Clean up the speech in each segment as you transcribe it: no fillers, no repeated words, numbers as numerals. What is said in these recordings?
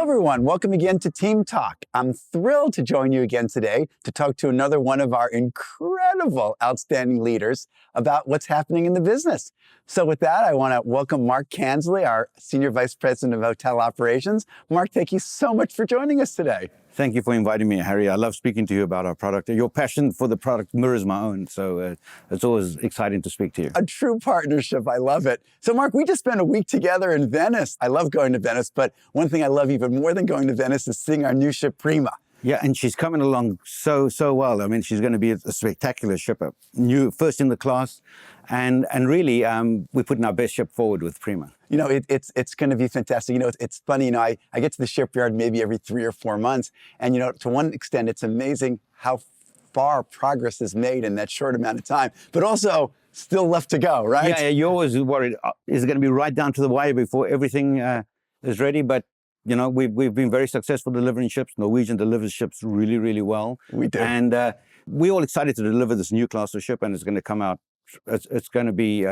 everyone, welcome again to Team Talk. I'm thrilled to join you again today to talk to another one of our incredible, outstanding leaders about what's happening in the business. So with that, I want to welcome Mark Kansley, our Senior Vice President of Hotel Operations. Mark, thank you so much for joining us today. Thank you for inviting me, Harry. I love speaking to you about our product. Your passion for the product mirrors my own, so it's always exciting to speak to you. A true partnership. I love it. So, Mark, we just spent a week together in Venice. I love going to Venice, but one thing I love even more than going to Venice is seeing our new ship, Prima. Yeah, and she's coming along so well. I mean, she's going to be a spectacular ship, new, first in the class, and really, we're putting our best ship forward with Prima. You know, it's going to be fantastic. You know, it's funny, you know, I get to the shipyard maybe every 3 or 4 months. And, you know, to one extent, it's amazing how far progress is made in that short amount of time, but also still left to go, right? Yeah, you're always worried, is it going to be right down to the wire before everything is ready? But, you know, we've been very successful delivering ships. Norwegian delivers ships really, really well. We do. And we're all excited to deliver this new class of ship, and it's going to come out. It's going to be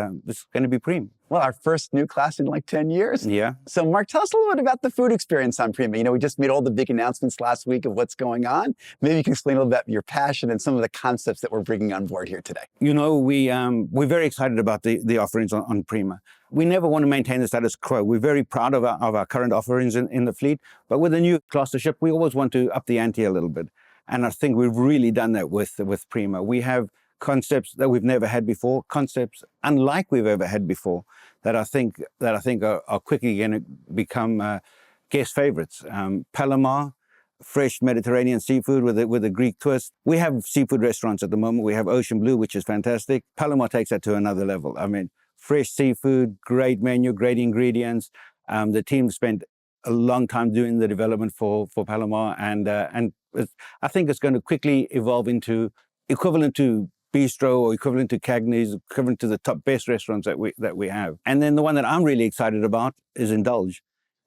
Prima. Well, our first new class in like 10 years. Yeah. So, Mark, tell us a little bit about the food experience on Prima. You know, we just made all the big announcements last week of what's going on. Maybe you can explain a little bit about your passion and some of the concepts that we're bringing on board here today. You know, we're very excited about the offerings on Prima. We never want to maintain the status quo. We're very proud of our current offerings in the fleet, but with a new class of ship, we always want to up the ante a little bit. And I think we've really done that with Prima. We have concepts that we've never had before, concepts unlike we've ever had before, that I think are quickly going to become guest favorites. Palomar, fresh Mediterranean seafood with a Greek twist. We have seafood restaurants at the moment. We have Ocean Blue, which is fantastic. Palomar takes that to another level. I mean, fresh seafood, great menu, great ingredients. The team spent a long time doing the development for Palomar, and I think it's going to quickly evolve into equivalent to bistro or equivalent to Cagney's, equivalent to the top best restaurants that we have. And then the one that I'm really excited about is Indulge.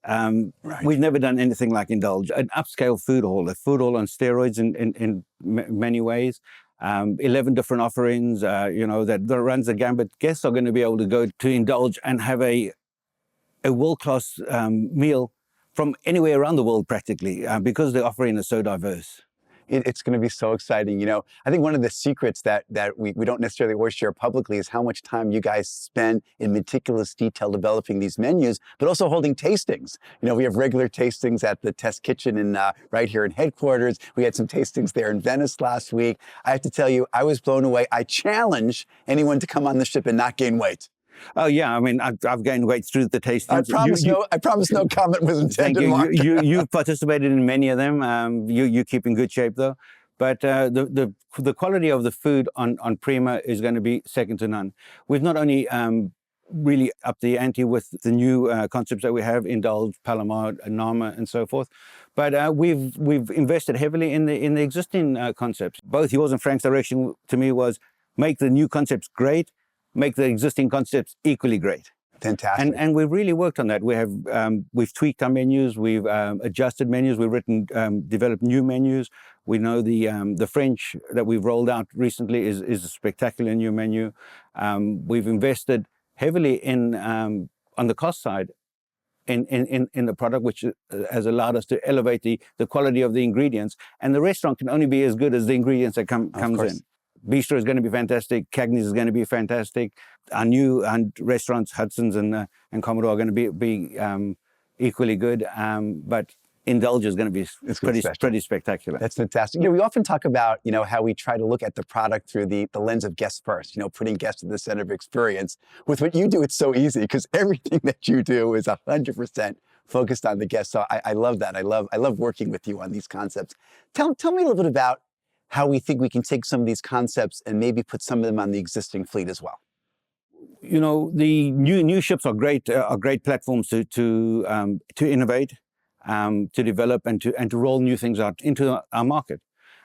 Right. We've never done anything like Indulge, an upscale food hall, a food hall on steroids in many ways. 11 different offerings, you know, that runs the gambit. Guests are going to be able to go to Indulge and have a world-class meal from anywhere around the world practically, because the offering is so diverse. It's going to be so exciting. You know, I think one of the secrets that we don't necessarily always share publicly is how much time you guys spend in meticulous detail developing these menus, but also holding tastings. You know, we have regular tastings at the Test Kitchen in right here in headquarters. We had some tastings there in Venice last week. I have to tell you, I was blown away. I challenge anyone to come on the ship and not gain weight. Oh yeah, I mean, I've gained weight through the tastings. I promise no comment was intended. Thank you. You've participated in many of them. You keep in good shape though. But the quality of the food on Prima is going to be second to none. We've not only really upped the ante with the new concepts that we have, Indulge, Palomar, Nama, and so forth, but we've invested heavily in the existing concepts. Both yours and Frank's direction to me was make the new concepts great, make the existing concepts equally great. Fantastic. And we've really worked on that. We've tweaked our menus, we've adjusted menus, we've developed new menus. We know the French that we've rolled out recently is a spectacular new menu. We've invested heavily on the cost side in the product, which has allowed us to elevate the quality of the ingredients. And the restaurant can only be as good as the ingredients that comes in. Bistro is going to be fantastic. Cagney's is going to be fantastic. Our new restaurants, Hudson's and Commodore, are going to be equally good. But Indulge is going to be pretty spectacular. That's fantastic. You know, we often talk about, you know, how we try to look at the product through the lens of guests first, you know, putting guests at the center of experience. With what you do, it's so easy because everything that you do is 100% focused on the guest. So I love that. I love working with you on these concepts. Tell me a little bit about how we think we can take some of these concepts and maybe put some of them on the existing fleet as well. You know, the new ships are great platforms to innovate, to develop, and to roll new things out into our market.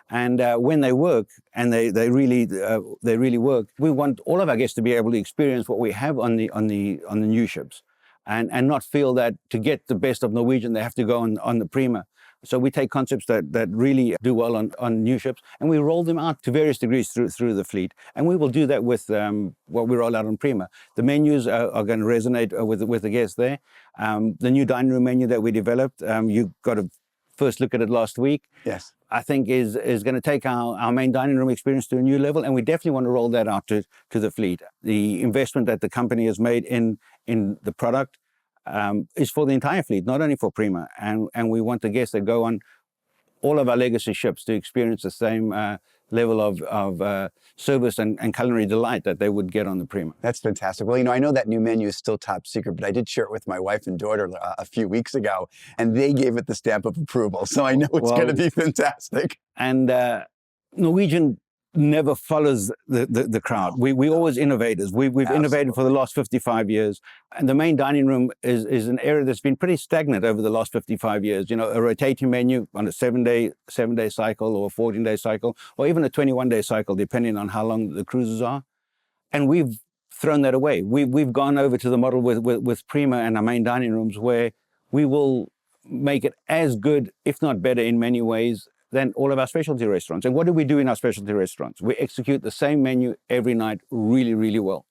And when they work, and they really work, we want all of our guests to be able to experience what we have on the new ships, and not feel that to get the best of Norwegian they have to go on the Prima. So we take concepts that really do well on new ships, and we roll them out to various degrees through the fleet. And we will do that with what we roll out on Prima. The menus are going to resonate with the guests there. The new dining room menu that we developed, you got to first look at it last week. Yes. I think is going to take our main dining room experience to a new level, and we definitely want to roll that out to the fleet. The investment that the company has made in the product is for the entire fleet, not only for Prima. And we want the guests that go on all of our legacy ships to experience the same level of service and culinary delight that they would get on the Prima. That's fantastic. Well, I know that new menu is still top secret, but I did share it with my wife and daughter a few weeks ago, and they gave it the stamp of approval. So I know it's going to be fantastic. And Norwegian never follows the crowd. We always innovators. We've innovated for the last 55 years. And the main dining room is an area that's been pretty stagnant over the last 55 years. A rotating menu on a 7-day cycle or a 14-day cycle, or even a 21-day cycle, depending on how long the cruises are. And we've thrown that away. We've gone over to the model with Prima and our main dining rooms, where we will make it as good, if not better in many ways, than all of our specialty restaurants. And what do we do in our specialty restaurants? We execute the same menu every night really, really well.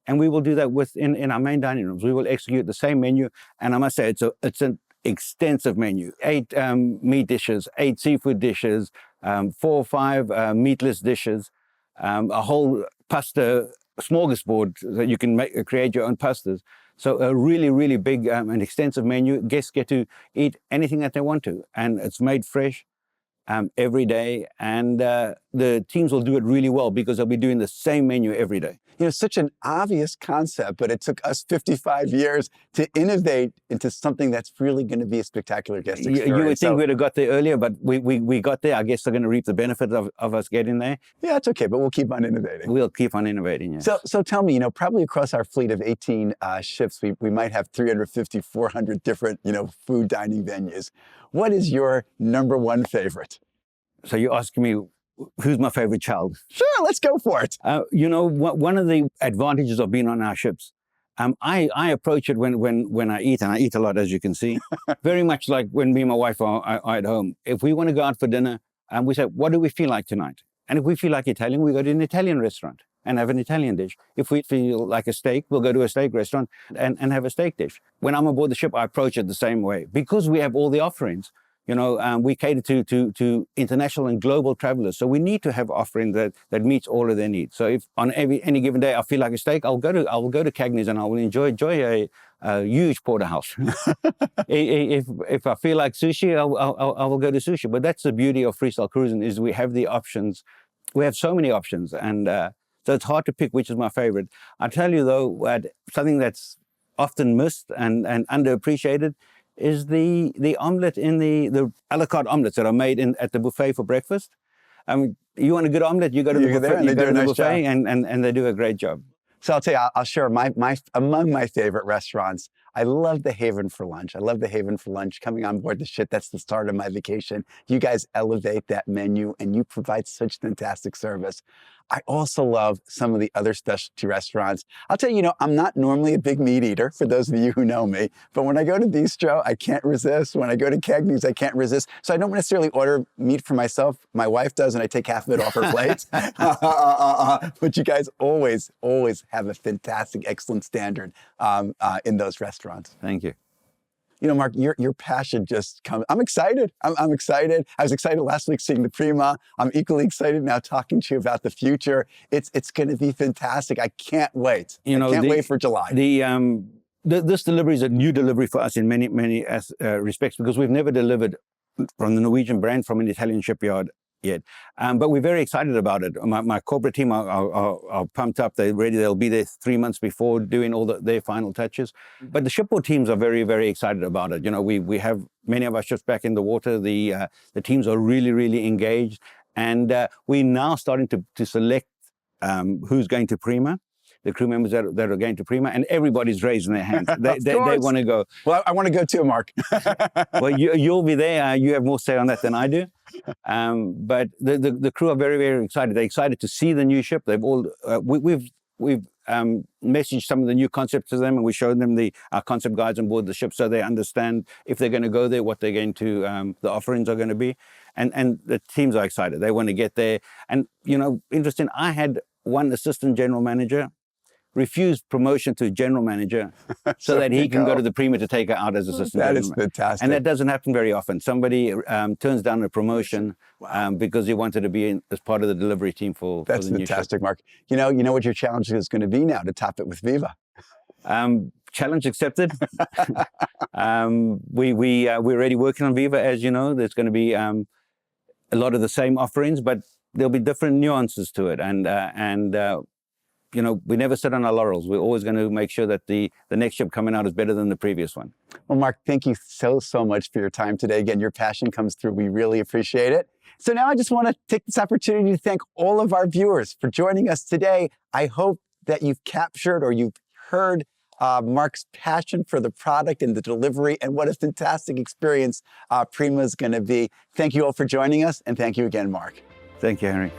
And we will do that in our main dining rooms. We will execute the same menu. And I must say, it's an extensive menu. 8 meat dishes, 8 seafood dishes, 4 or 5 meatless dishes, a whole pasta smorgasbord that you can create your own pastas. So a really, really big and extensive menu. Guests get to eat anything that they want to. And it's made fresh every day, and the teams will do it really well because they'll be doing the same menu every day. Such an obvious concept, but it took us 55 years to innovate into something that's really going to be a spectacular guest experience. You would think we'd have got there earlier, but we got there. I guess they're going to reap the benefit of us getting there. Yeah, it's okay, but we'll keep on innovating. We'll keep on innovating, yes. So tell me, probably across our fleet of 18 ships, we might have 350, 400 different, food dining venues. What is your number one favorite? So you're asking me, who's my favorite child? Sure, let's go for it. One of the advantages of being on our ships, I approach it when I eat, and I eat a lot, as you can see, very much like when me and my wife are at home. If we want to go out for dinner, we say, what do we feel like tonight? And if we feel like Italian, we go to an Italian restaurant and have an Italian dish. If we feel like a steak, we'll go to a steak restaurant and have a steak dish. When I'm aboard the ship, I approach it the same way because we have all the offerings. We cater to international and global travelers. So we need to have offering that meets all of their needs. So if on any given day I feel like a steak, I'll go to Kansley and I will enjoy a huge porterhouse. if I feel like sushi, I will go to sushi. But that's the beauty of freestyle cruising, is we have the options. We have so many options, and so it's hard to pick which is my favorite. I tell you though, something that's often missed and underappreciated is the omelette in the a la carte omelettes that are made at the buffet for breakfast. You want a good omelette, you go to the buffet, you go to the buffet, and they do a great job. So I'll tell you, I'll share among my favorite restaurants. I love the Haven for lunch. I love the Haven for lunch. Coming on board the ship, that's the start of my vacation. You guys elevate that menu and you provide such fantastic service. I also love some of the other specialty restaurants. I'll tell you, I'm not normally a big meat eater, for those of you who know me, but when I go to Bistro, I can't resist. When I go to Kansley's, I can't resist. So I don't necessarily order meat for myself. My wife does, and I take half of it off her plate. But you guys always have a fantastic, excellent standard in those restaurants. Thank you. Mark, your passion just comes. I'm excited. I'm excited. I was excited last week seeing the Prima. I'm equally excited now talking to you about the future. It's going to be fantastic. I can't wait. I can't wait for July. This delivery is a new delivery for us in many respects, because we've never delivered from the Norwegian brand from an Italian shipyard yet. But we're very excited about it. My corporate team are pumped up. They're ready. They'll be there 3 months before doing all their final touches. But the shipboard teams are very, very excited about it. We have many of our ships back in the water. The teams are really, really engaged. And we're now starting to select who's going to Prima, the crew members that are going to Prima, and everybody's raising their hands. They want to go. Well, I want to go too, Mark. Well, you'll be there. You have more say on that than I do. But the crew are very, very excited. They're excited to see the new ship. They've all we've message some of the new concepts to them, and we showed them our concept guides on board the ship, so they understand if they're going to go there, what they're going to, the offerings are going to be, and the teams are excited. They want to get there. And interesting. I had one assistant general manager refused promotion to general manager so that he can go to the Prima to take her out as assistant That general is manager. fantastic. And that doesn't happen very often. Somebody turns down a promotion because he wanted to be as part of the delivery team for the new ship. That's fantastic, Mark. You know what your challenge is going to be now to top it with Viva. Challenge accepted. We're already working on Viva, as you know. There's going to be a lot of the same offerings, but there'll be different nuances to it. And we never sit on our laurels. We're always going to make sure that the next ship coming out is better than the previous one. Well, Mark, thank you so much for your time today. Again, your passion comes through. We really appreciate it. So now I just want to take this opportunity to thank all of our viewers for joining us today. I hope that you've captured or you've heard Mark's passion for the product and the delivery, and what a fantastic experience Prima is going to be. Thank you all for joining us, and thank you again, Mark. Thank you, Henry.